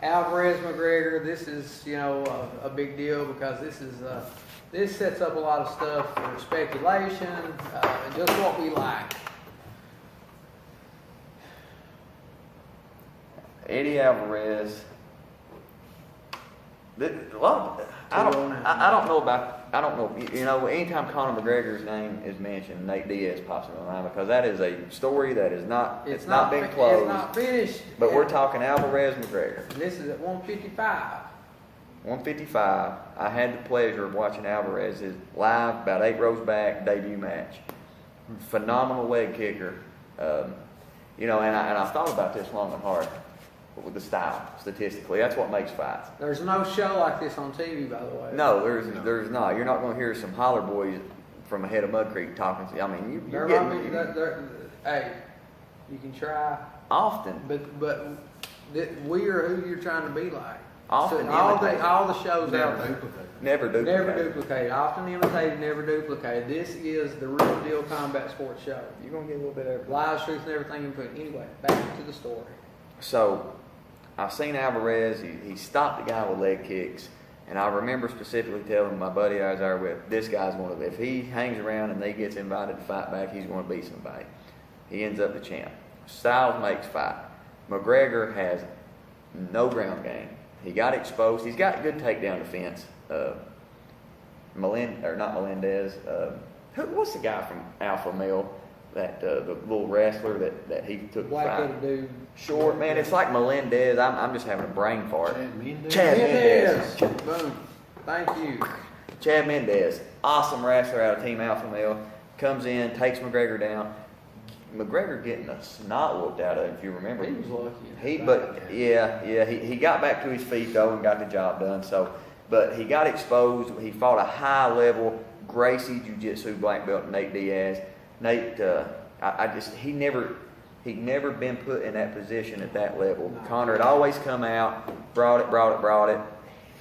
Alvarez McGregor, this is, you know, a big deal because this sets up a lot of stuff for speculation, just what we like. Eddie Alvarez. I don't know. You know, anytime Conor McGregor's name is mentioned, Nate Diaz pops in my mind because that is a story that is not. It's not been closed. It's not finished. But we're talking Alvarez McGregor. This is at 155. 155. I had the pleasure of watching Alvarez's live, about 8 rows back, debut match. Phenomenal leg kicker. You know, and I've thought about this long and hard. With the style, statistically, that's what makes fights. There's no show like this on TV, by the way. No, there's not. You're not going to hear some holler boys from ahead of Mud Creek talking. I mean, you're getting. Hey, you can try. Often. But we are who you're trying to be like. Often so all the shows out there. Never duplicated. Never duplicated. Often imitated, never duplicated. This is the real deal combat sports show. You're going to get a little bit of everything. Live truth and everything in between. Anyway, back to the story. So, I've seen Alvarez. He stopped the guy with leg kicks. And I remember specifically telling my buddy I was there with, this guy's going to, if he hangs around and he gets invited to fight back, he's going to beat somebody. He ends up the champ. Styles makes fight. McGregor has no ground game. He got exposed. He's got good takedown defense. Not Melendez. What's the guy from Alpha Male? That the little wrestler that he took the fight. Dude. Short man. It's like Melendez. I'm just having a brain fart. Chad Mendez. Boom. Thank you. Chad Mendez, awesome wrestler out of Team Alpha Male, comes in, takes McGregor down. McGregor getting a snot whooped out of him, if you remember. He was lucky. He got back to his feet though and got the job done. So, but he got exposed. He fought a high level Gracie Jiu-Jitsu black belt Nate Diaz. Nate, he'd never been put in that position at that level. No. Conor had always come out, brought it.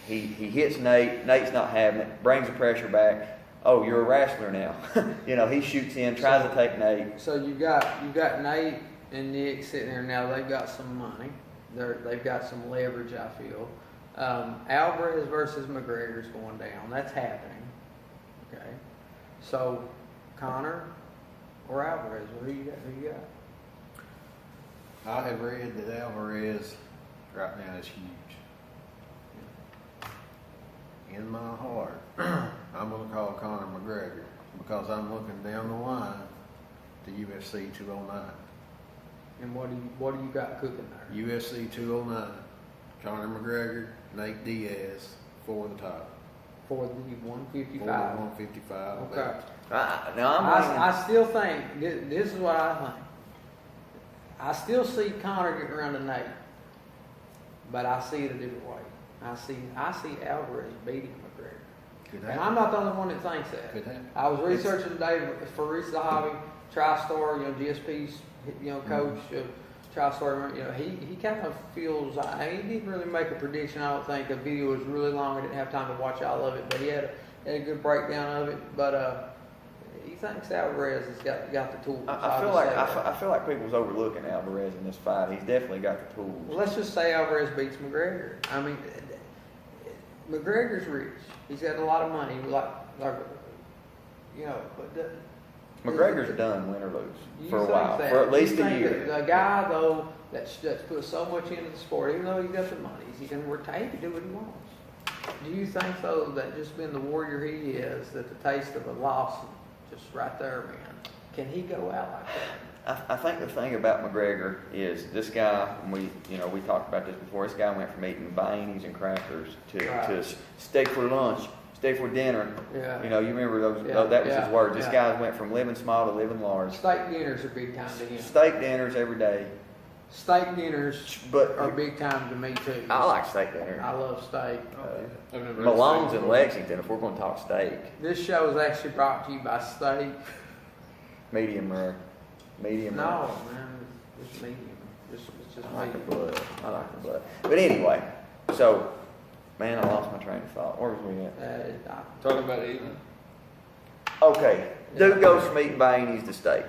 He hits Nate. Nate's not having it. Brings the pressure back. Oh, you're a wrestler now. You know, he shoots in, tries to take Nate. So you got Nate and Nick sitting there now. They've got some money. They've got some leverage. I feel. Alvarez versus McGregor's going down. That's happening. Okay. So Conor or Alvarez? Who you got? I have read that Alvarez right now is huge. In my heart, I'm going to call Conor McGregor because I'm looking down the line to UFC 209. And what do you got cooking there? UFC 209, Conor McGregor, Nate Diaz for the title. For the 155. For the 155. Okay. I still think this is what I think. I still see Conor getting around to Nate, but I see it a different way. I see Alvarez beating McGregor, and I'm not the only one that thinks that. Could happen. I was researching today for Reese the Hobby, TriStar, GSP's, coach, TriStar. He kind of feels. He didn't really make a prediction. I don't think the video was really long. I didn't have time to watch all of it, but he had a good breakdown of it. But he thinks Alvarez has got the tools. I feel like people's overlooking Alvarez in this fight. He's definitely got the tools. Well, let's just say Alvarez beats McGregor. I mean, McGregor's rich. He's got a lot of money. McGregor's done win or lose for a while, for at least a year. The guy though that's put so much into the sport, even though he's got the money, he can retake and do what he wants. Do you think though that just being the warrior he is, that the taste of a loss, just right there, man, can he go out like that? I think the thing about McGregor is this guy. We talked about this before. This guy went from eating beanies and crackers to steak for lunch, steak for dinner. Yeah. You remember those? That was his words. This guy went from living small to living large. Steak dinners are big time to him. Steak dinners every day. Steak dinners are big time to me too. I like steak dinner. I love steak. Malone's in Lexington. If we're going to talk steak. This show is actually brought to you by Steak. Medium rare. Medium rare. No, man, it's medium. It's just I like the blood. But anyway, so, man, I lost my train of thought. Where was we at? Talking about eating. Okay, dude goes from eating beanies to steak.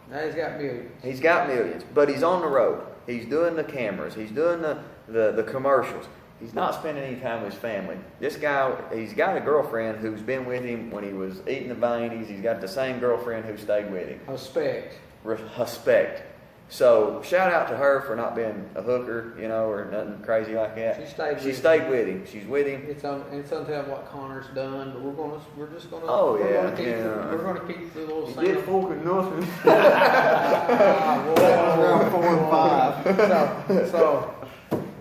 Now he's got millions. He's got millions, but he's on the road. He's doing the cameras. He's doing the commercials. He's not spending any time with his family. This guy, he's got a girlfriend who's been with him when he was eating the veinies. He's got the same girlfriend who stayed with him. Respect. Respect. So shout out to her for not being a hooker, you know, or nothing crazy like that. She She stayed with him. She's with him. It's untold what Connor's done, but we're just gonna. Oh, we're yeah, Gonna keep yeah. We're gonna keep the little. He same- did fucking nothing. Round 4 and 5.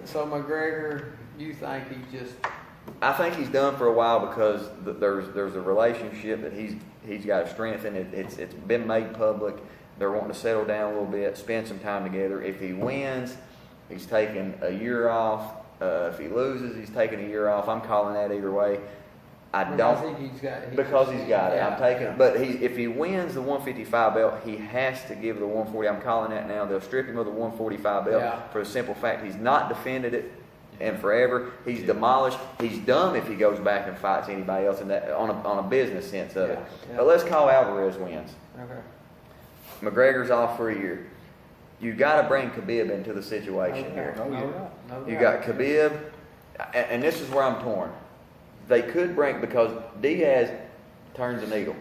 So McGregor, you think he just? I think he's done for a while because there's a relationship that he's got to strengthen. It's been made public. They're wanting to settle down a little bit, spend some time together. If he wins, he's taking a year off. If he loses, he's taking a year off. I'm calling that either way. Because he's got it. I'm taking yeah. it. But if he wins the 155 belt, he has to give the 140. I'm calling that now. They'll strip him of the 145 belt Yeah. for the simple fact he's not defended it and forever. He's demolished. He's dumb if he goes back and fights anybody else in that on a business sense of it. Yeah. But let's call Alvarez wins. Okay. McGregor's off for a year. You got to bring Khabib into the situation Okay. here. Oh, yeah. No You doubt. got Khabib, and this is where I'm torn. They could bring, because Diaz turns the needle.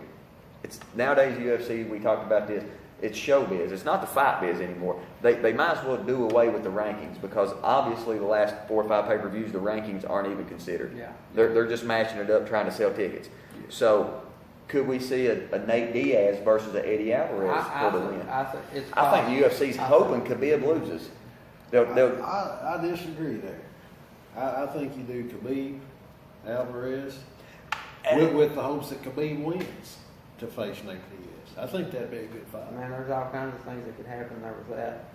It's nowadays UFC. We talked about this. It's showbiz. It's not the fight biz anymore. They might as well do away with the rankings because obviously the last 4 or 5 pay-per-views the rankings aren't even considered. Yeah. They're just matching it up trying to sell tickets. So could we see a Nate Diaz versus a Eddie Alvarez for the win? I think it's. I think UFC's hoping Khabib loses. They'll I disagree there. I think you do Khabib, Alvarez, with the hopes that Khabib wins to face Nate Diaz. I think that'd be a good fight. Man, there's all kinds of things that could happen there with that.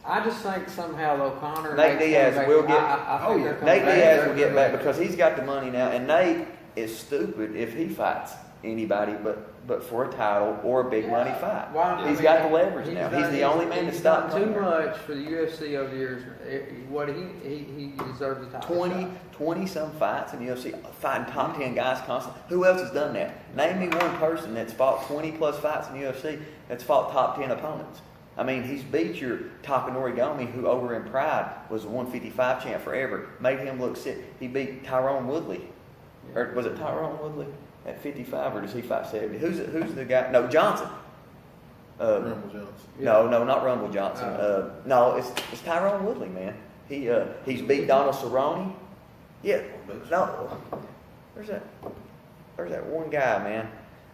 I just think somehow though Connor. Nate Diaz back, will get- I oh, think yeah. they're coming Nate back. Diaz They're will get gonna- back because he's got the money now, and Nate is stupid if he fights anybody but for a title or a big money fight. Why- He's I got mean, the leverage now. He's the only man to stop He's done too Conor. much for the UFC over the years. What he deserves a title. 20 some fights in the UFC, fighting top 10 guys constantly. Who else has done that? Name me one person that's fought 20 plus fights in the UFC that's fought top 10 opponents. I mean, he's beat your Takanori Gomi, who over in Pride was a 155 champ forever, made him look sick. He beat Tyrone Woodley. Or was it Tyrone Woodley at 55, or does he fight 70? Who's the guy? No, Johnson. Rumble Johnson. No, not Rumble Johnson. No, it's Tyrone Woodley, man. He's beat Donald Cerrone. Yeah, no. There's that one guy, man.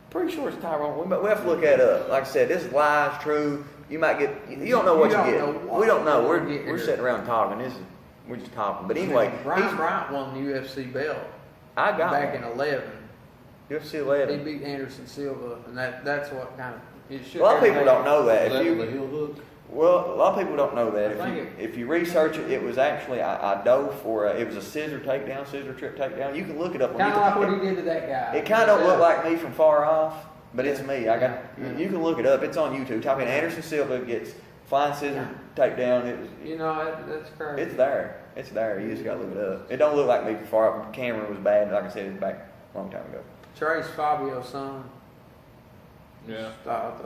Pretty sure it's Tyrone. We have to look that up. Like I said, this is live, true. You might get. You don't know what you get. We don't know. We're sitting around talking. We're just talking. But anyway, Brian Bryant won the UFC belt I got back one. in 11. UFC He 11. beat Anderson Silva, and that's what kind of it should. A lot of people don't know that. Is If that the you, heel hook? well, a lot of people don't know that. I think If you research it, it was actually I dove for it was a scissor trip takedown. You can look it up on Kind of like what YouTube. he did to that guy. It kind of don't look like me from far off, but it's me. I got. Yeah. You can look it up. It's on YouTube. Type in Anderson Silva gets flying scissor takedown. That's crazy. It's there. It's there. You just gotta look it up. It don't look like me from far off. The camera was bad. Like I said, it's back a long time ago. Trace Fabio's son. Yeah. But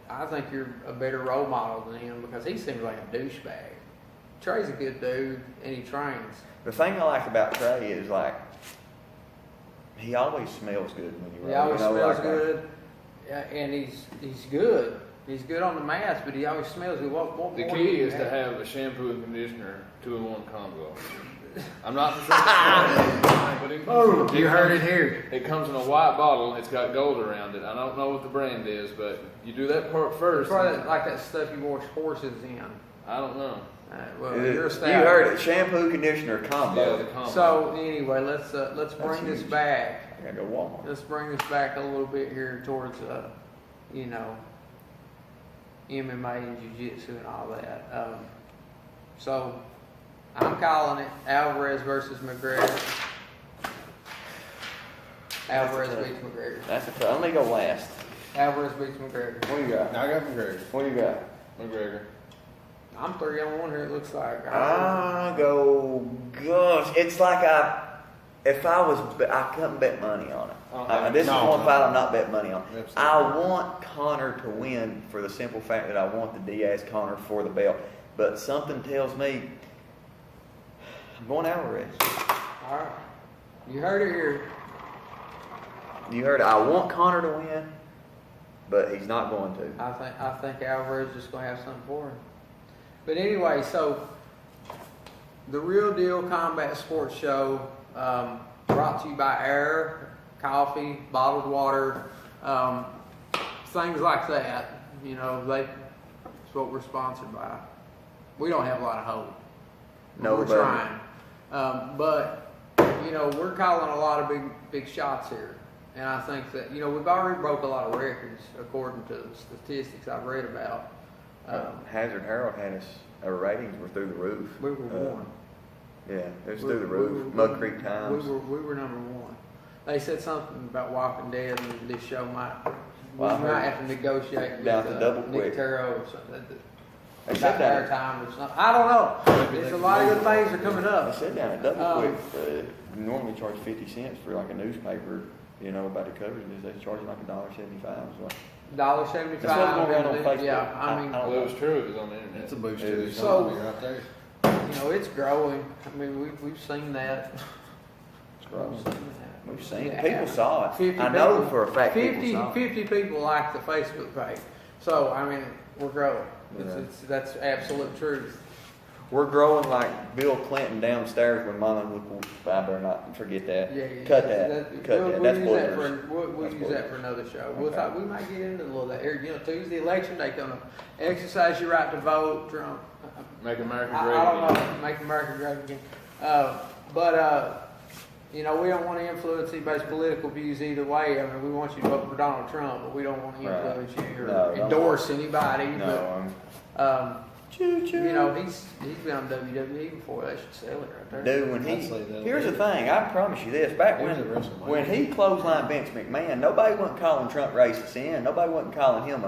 I think you're a better role model than him because he seems like a douchebag. Trey's a good dude and he trains. The thing I like about Trey is like he always smells good when you roll. He always you know, smells like, good, and he's good. He's good on the mask, but he always smells good. What The more key do you is to have a shampoo and conditioner 2-in-1 combo. I'm not for sure. But You heard it here. It comes in a white bottle. It's got gold around it. I don't know what the brand is, but you do that part It's first. probably like that stuff you wash horses in. I don't know. Well, you you're a stab. heard it. Shampoo, conditioner, combo. Yeah, the combo. So anyway, let's bring this huge. back. I gotta go Walmart. Let's bring this back a little bit here towards MMA and jiu-jitsu and all that. So I'm calling it Alvarez versus McGregor. Alvarez beats McGregor. That's a let me go last. Alvarez beats McGregor. What do you got? I got McGregor. What do you got? McGregor. I'm 3-1 here. It looks like. I go, gosh, it's like If I was, I couldn't bet money on it. This is No. one fight I'm not betting money on. Absolutely. I want Connor to win for the simple fact that I want the Diaz-Connor for the belt. But something tells me I'm going Alvarez. All right. You heard it here. You heard it. I want Connor to win, but he's not going to. I think Alvarez is just going to have something for him. But anyway, so the Real Deal Combat Sports Show, brought to you by Air, coffee, bottled water, things like that. You know, that's what we're sponsored by. We don't have a lot of hope. No, we're but- trying. But, you know, we're calling a lot of big shots here. And I think that, you know, we've already broke a lot of records according to the statistics I've read about. Hazard Harold had us, our ratings were through the roof. We were one. Yeah, it was through the roof. Mud Creek Times. We were number one. They said something about Walking Dead, and this show we Well, I heard might have to negotiate down with to Double Quick. Nick Taro or something. They said About their that. time or something. I don't know. There's a lot of good things are coming I up. said down at Double Quick, normally charge 50 cents for like a newspaper, you know, about the coverage. They charge like $1.75. So $1.75. That's what's going on Facebook. Yeah, I mean, Well, it was true. It was on the internet. It's a boost to the So- economy right there. you know, it's growing. I mean, we've seen that. it's growing. We've seen that. We've seen it. Yeah. People saw it. 50 I know people- for a fact 50, people saw it. 50 people like the Facebook page. So, I mean, we're growing. Yeah. That's absolute truth. We're growing like Bill Clinton downstairs when Mama I better not forget that. Yeah, Cut that. Cut we'll, that. We'll That's use that borders. for we'll That's use borders. that for another show. Okay. We might get into a little of that. You know, Tuesday election day coming up. Exercise your right to vote, Trump. Make America I great don't again. know. Make America great again. You know, we don't want to influence anybody's political views either way. I mean, we want you to vote for Donald Trump, but we don't want to Right. influence you or No, don't. endorse anybody. No, But, you know, he's been on WWE before. They should sell it right there. dude, when I'd say he that. here's the thing, I promise you this, back He was when at WrestleMania. when he clotheslined Vince McMahon, nobody wasn't calling Trump racist in, nobody wasn't calling him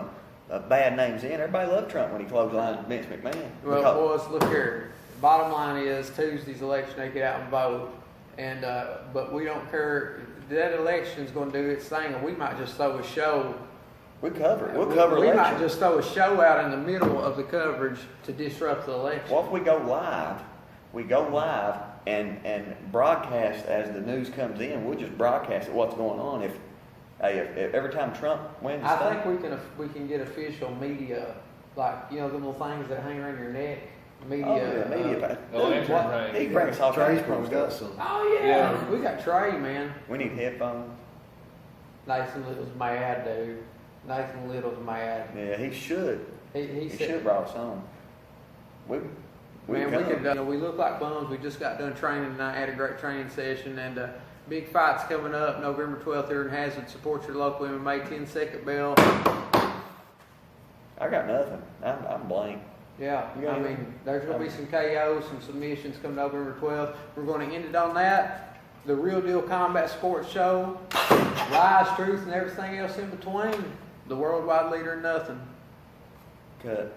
a bad names in. Everybody loved Trump when he clotheslined Vince McMahon. Well, Because- boys, look here. Bottom line is Tuesday's election. They get out and vote, and but we don't care. That election's going to do its thing, and we might just throw a show. we'll cover We might election. just throw a show out in the middle of the coverage to disrupt the election. What if we go live? We go live and broadcast as the news comes in. We'll just broadcast what's going on. If every time Trump wins, I think we can get official media, like you know, the little things that hang around your neck. Media. Oh, yeah, media. The lantern What? thing. He can bring us all Trey's kinds of probably cool got stuff. some. Oh yeah. Yeah. We got Trey, man. We need headphones. Nathan Little's mad, dude. Nathan Little's mad. Yeah, he should. He He said, should brought some. We man, we come. could. You know, we look like bums. We just got done training tonight. Had a great training session, and big fights coming up. November 12th here in Hazard. Support your local MMA. 10-second bell. I got nothing. I'm blank. Yeah, You got I mean, there's going to be some KOs, some submissions coming November 12th. We're going to end it on that. The Real Deal Combat Sports Show. Lies, truth, and everything else in between. The worldwide leader in nothing. Cut.